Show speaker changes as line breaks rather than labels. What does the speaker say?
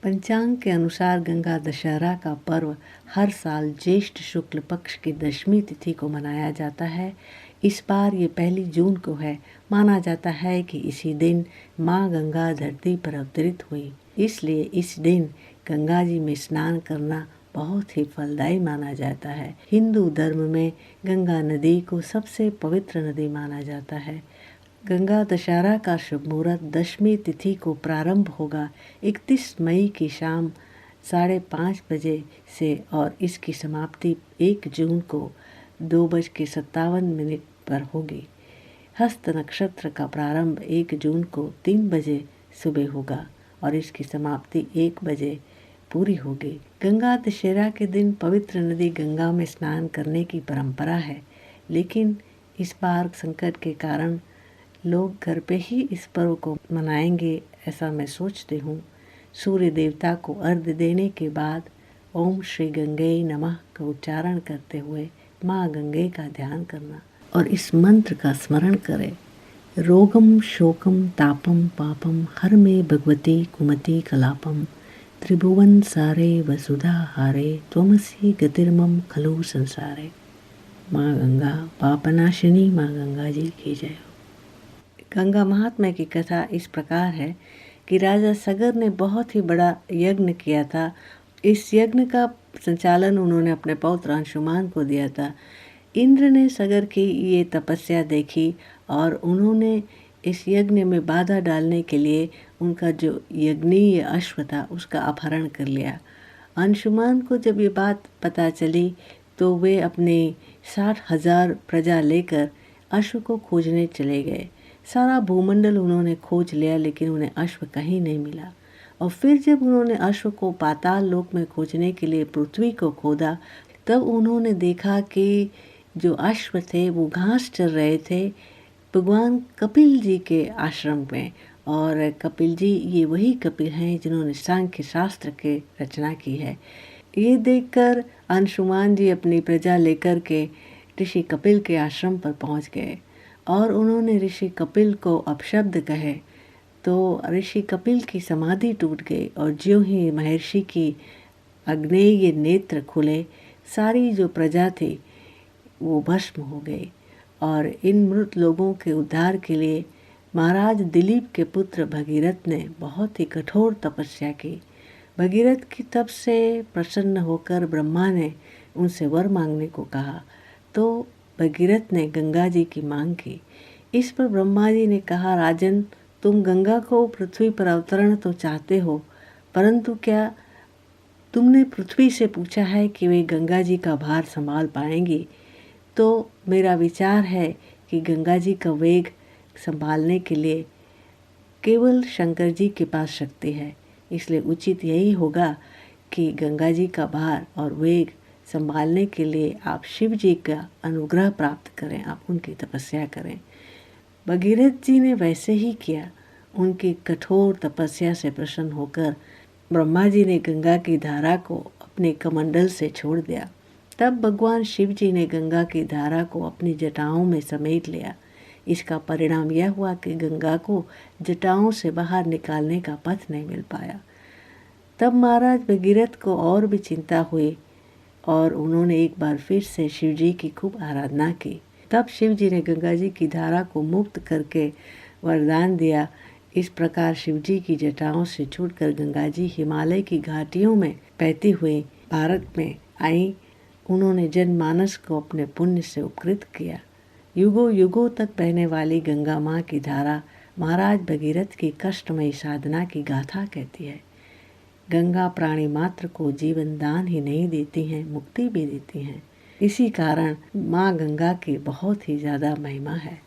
पंचांग के अनुसार गंगा दशहरा का पर्व हर साल ज्येष्ठ शुक्ल पक्ष की दशमी तिथि को मनाया जाता है। इस बार ये 1 जून को है। माना जाता है कि इसी दिन माँ गंगा धरती पर अवतरित हुई, इसलिए इस दिन गंगा जी में स्नान करना बहुत ही फलदायी माना जाता है। हिंदू धर्म में गंगा नदी को सबसे पवित्र नदी माना जाता है। गंगा दशहरा का शुभ मुहूर्त दशमी तिथि को प्रारंभ होगा 31 मई की शाम 5:30 बजे से और इसकी समाप्ति 1 जून को 2:57 पर होगी। हस्त नक्षत्र का प्रारंभ 1 जून को 3 बजे सुबह होगा और इसकी समाप्ति 1 बजे पूरी होगी। गंगा दशहरा के दिन पवित्र नदी गंगा में स्नान करने की परंपरा है, लेकिन इस बार संकट के कारण लोग घर पे ही इस पर्व को मनाएंगे, ऐसा मैं सोचती हूँ। सूर्य देवता को अर्घ्य देने के बाद ओम श्री गंगे नमः का उच्चारण करते हुए माँ गंगे का ध्यान करना और इस मंत्र का स्मरण करें। रोगम शोकम तापम पापम हर में भगवती कुमति कलापम त्रिभुवन सारे वसुधा हारे त्वमसि गतिर्मम खलु संसारे। माँ गंगा पापनाशिनी माँ गंगा जी की जय। गंगा महात्म्य की कथा इस प्रकार है कि राजा सगर ने बहुत ही बड़ा यज्ञ किया था। इस यज्ञ का संचालन उन्होंने अपने पौत्र अंशुमान को दिया था। इंद्र ने सगर की ये तपस्या देखी और उन्होंने इस यज्ञ में बाधा डालने के लिए उनका जो यज्ञीय अश्व था उसका अपहरण कर लिया। अंशुमान को जब ये बात पता चली तो वे अपने 60,000 प्रजा लेकर अश्व को खोजने चले गए। सारा भूमंडल उन्होंने खोज लिया, लेकिन उन्हें अश्व कहीं नहीं मिला। और फिर जब उन्होंने अश्व को पाताल लोक में खोजने के लिए पृथ्वी को खोदा, तब उन्होंने देखा कि जो अश्व थे वो घास चर रहे थे भगवान कपिल जी के आश्रम में। और कपिल जी ये वही कपिल हैं जिन्होंने सांख्य शास्त्र के रचना की है। ये देखकर अंशुमान जी अपनी प्रजा लेकर के ऋषि कपिल के आश्रम पर पहुंच गए और उन्होंने ऋषि कपिल को अपशब्द कहे तो ऋषि कपिल की समाधि टूट गई और ज्यों ही महर्षि की अग्नेय नेत्र खुले, सारी जो प्रजा थी वो भस्म हो गई। और इन मृत लोगों के उद्धार के लिए महाराज दिलीप के पुत्र भगीरथ ने बहुत ही कठोर तपस्या की। भगीरथ की तप से प्रसन्न होकर ब्रह्मा ने उनसे वर मांगने को कहा, तो भगीरथ ने गंगा जी की मांग की। इस पर ब्रह्मा जी ने कहा, राजन, तुम गंगा को पृथ्वी पर अवतरण तो चाहते हो, परंतु क्या तुमने पृथ्वी से पूछा है कि वे गंगा जी का भार संभाल पाएंगी? तो मेरा विचार है कि गंगा जी का वेग संभालने के लिए केवल शंकर जी के पास शक्ति है, इसलिए उचित यही होगा कि गंगा जी का भार और वेग संभालने के लिए आप शिव जी का अनुग्रह प्राप्त करें, आप उनकी तपस्या करें। भगीरथ जी ने वैसे ही किया। उनकी कठोर तपस्या से प्रसन्न होकर ब्रह्मा जी ने गंगा की धारा को अपने कमंडल से छोड़ दिया। तब भगवान शिव जी ने गंगा की धारा को अपनी जटाओं में समेट लिया। इसका परिणाम यह हुआ कि गंगा को जटाओं से बाहर निकालने का पथ नहीं मिल पाया। तब महाराज भगीरथ को और भी चिंता हुई और उन्होंने एक बार फिर से शिव जी की खूब आराधना की। तब शिव जी ने गंगा जी की धारा को मुक्त करके वरदान दिया। इस प्रकार शिव जी की जटाओं से छूटकर गंगा जी हिमालय की घाटियों में बहती हुई भारत में आई। उन्होंने जनमानस को अपने पुण्य से उपकृत किया। युगों युगों तक बहने वाली गंगा माँ की धारा महाराज भगीरथ की कष्टमयी साधना की गाथा कहती है। गंगा प्राणी मात्र को जीवन दान ही नहीं देती हैं, मुक्ति भी देती हैं। इसी कारण माँ गंगा की बहुत ही ज़्यादा महिमा है।